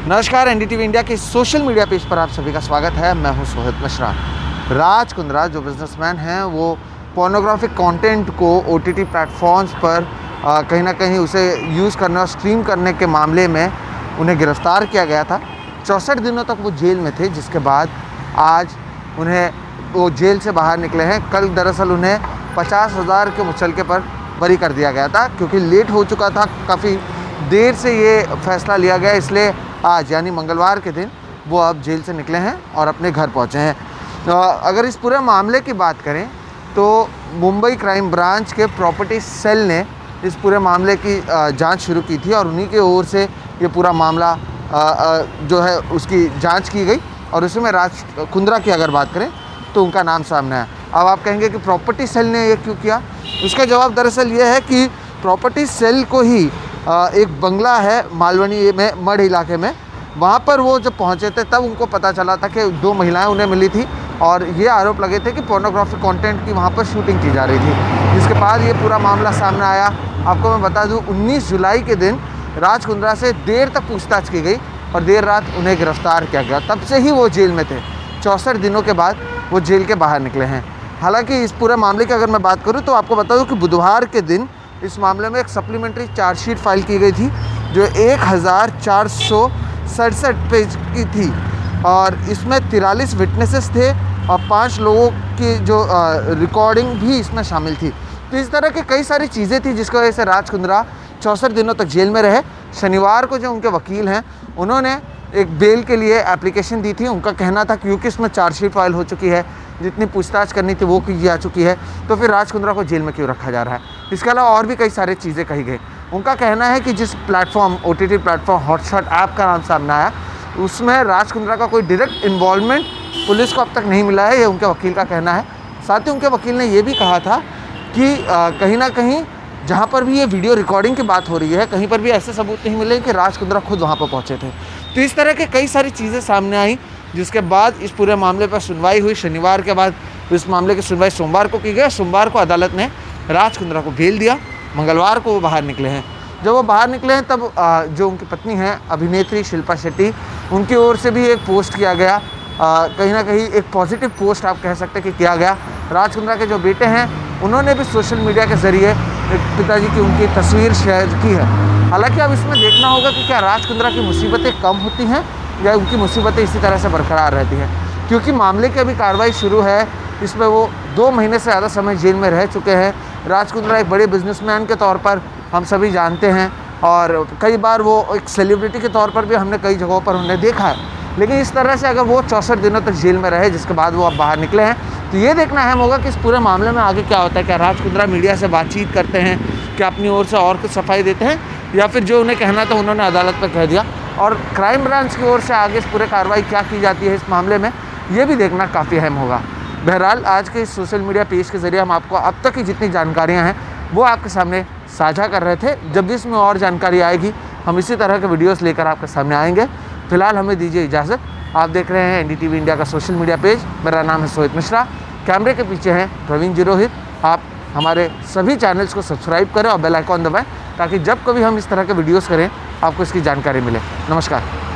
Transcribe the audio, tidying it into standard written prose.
नमस्कार, NDTV India के social media page पर आप सभी का स्वागत है। मैं हूं सोहित मिश्रा। राज कुंद्रा जो बिजनेसमैन हैं वो पोर्नोग्राफिक कंटेंट को ओटीटी प्लेटफॉर्म्स पर कहीं ना कहीं उसे यूज़ करने और स्ट्रीम करने के मामले में उन्हें गिरफ़्तार किया गया था। 64 दिनों तक वो जेल में थे, जिसके बाद आज उन्हें वो जेल से बाहर निकले हैं। कल दरअसल उन्हें 50,000 के मुचलके पर बरी कर दिया गया था, क्योंकि लेट हो चुका था, काफ़ी देर से ये फैसला लिया गया, इसलिए आज यानी मंगलवार के दिन वो अब जेल से निकले हैं और अपने घर पहुंचे हैं। अगर इस पूरे मामले की बात करें तो मुंबई क्राइम ब्रांच के प्रॉपर्टी सेल ने इस पूरे मामले की जांच शुरू की थी और उन्हीं के ओर से ये पूरा मामला जो है उसकी जांच की गई और उसमें राज कुंद्रा की अगर बात करें तो उनका नाम सामने आया। अब आप कहेंगे कि प्रॉपर्टी सेल ने ये क्यों किया? उसका जवाब दरअसल ये है कि प्रॉपर्टी सेल को ही एक बंगला है मालवनी में मढ़ इलाके में, वहाँ पर वो जब पहुँचे थे तब उनको पता चला था कि 2 महिलाएं उन्हें मिली थी और ये आरोप लगे थे कि पोर्नोग्राफिक कंटेंट की वहाँ पर शूटिंग की जा रही थी, जिसके बाद ये पूरा मामला सामने आया। आपको मैं बता दूँ 19 जुलाई के दिन राज कुंद्रा से देर तक पूछताछ की गई और देर रात उन्हें गिरफ्तार किया गया। तब से ही वो जेल में थे। 64 दिनों के बाद वो जेल के बाहर निकले हैं। हालांकि इस पूरे मामले की अगर मैं बात करूँ तो आपको बता दूँ कि बुधवार के दिन इस मामले में एक सप्लीमेंट्री चार्जशीट फाइल की गई थी जो 1467 पेज की थी और इसमें 43 विटनेसेस थे और 5 लोगों की जो रिकॉर्डिंग भी इसमें शामिल थी। तो इस तरह की कई सारी चीज़ें थी जिसकी वजह से राज कुंद्रा 64 दिनों तक जेल में रहे। शनिवार को जो उनके वकील हैं उन्होंने एक बेल के लिए एप्लीकेशन दी थी। उनका कहना था क्योंकि इसमें चार्जशीट फाइल हो चुकी है, जितनी पूछताछ करनी थी वो की जा चुकी है, तो फिर राज कुंद्रा को जेल में क्यों रखा जा रहा है। इसके अलावा और भी कई सारी चीज़ें कही गई। उनका कहना है कि जिस platform OTT platform Hotstar app का नाम सामने आया उसमें राज कुंद्रा का कोई डायरेक्ट इन्वॉल्वमेंट पुलिस को अब तक नहीं मिला है, ये उनके वकील का कहना है। साथ ही उनके वकील ने ये भी कहा था कि कहीं ना कहीं जहाँ पर भी ये वीडियो रिकॉर्डिंग की बात हो रही है कहीं पर भी ऐसे सबूत नहीं मिले कि राज कुंद्रा खुद वहाँ पर पहुँचे थे। तो इस तरह के कई सारी चीज़ें सामने आई, जिसके बाद इस पूरे मामले पर सुनवाई हुई। शनिवार के बाद इस मामले की सुनवाई सोमवार को की गई। सोमवार को अदालत ने राज कुंद्रा को बेल दिया। मंगलवार को वो बाहर निकले हैं। जब वो बाहर निकले हैं तब जो उनकी पत्नी हैं अभिनेत्री शिल्पा शेट्टी, उनकी ओर से भी एक पोस्ट किया गया, कहीं ना कहीं एक पॉजिटिव पोस्ट आप कह सकते हैं कि किया गया। राज कुंद्रा के जो बेटे हैं उन्होंने भी सोशल मीडिया के ज़रिए पिताजी की उनकी तस्वीर शेयर की है। हालांकि अब इसमें देखना होगा कि क्या राज कुंद्रा की मुसीबतें कम होती हैं या उनकी मुसीबतें इसी तरह से बरकरार रहती हैं, क्योंकि मामले की अभी कार्रवाई शुरू है। इसमें वो 2 महीने से ज़्यादा समय जेल में रह चुके हैं। राज कुंद्रा एक बड़े बिजनेसमैन के तौर पर हम सभी जानते हैं और कई बार वो एक सेलिब्रिटी के तौर पर भी हमने कई जगहों पर उन्हें देखा है। लेकिन इस तरह से अगर वो 64 दिनों तक जेल में रहे, जिसके बाद वो अब बाहर निकले हैं, तो ये देखना अहम होगा कि इस पूरे मामले में आगे क्या होता है। क्या राज कुंद्रा मीडिया से बातचीत करते हैं, क्या अपनी ओर से और कुछ सफाई देते हैं, या फिर जो उन्हें कहना था उन्होंने अदालत पर कह दिया। और क्राइम ब्रांच की ओर से आगे इस पूरे कार्रवाई क्या की जाती है इस मामले में, ये भी देखना काफ़ी अहम होगा। बहरहाल आज के इस सोशल मीडिया पेज के ज़रिए हम आपको अब तक की जितनी जानकारियाँ हैं वो आपके सामने साझा कर रहे थे। जब भी इसमें और जानकारी आएगी हम इसी तरह के वीडियोस लेकर आपके सामने आएंगे। फिलहाल हमें दीजिए इजाज़त। आप देख रहे हैं एनडीटीवी इंडिया का सोशल मीडिया पेज। मेरा नाम है सोहित मिश्रा। कैमरे के पीछे हैं प्रवीण जी रोहित। आप हमारे सभी चैनल्स को सब्सक्राइब करें और बेल आइकॉन दबाएं ताकि जब कभी हम इस तरह के वीडियोस करें आपको इसकी जानकारी मिले। नमस्कार।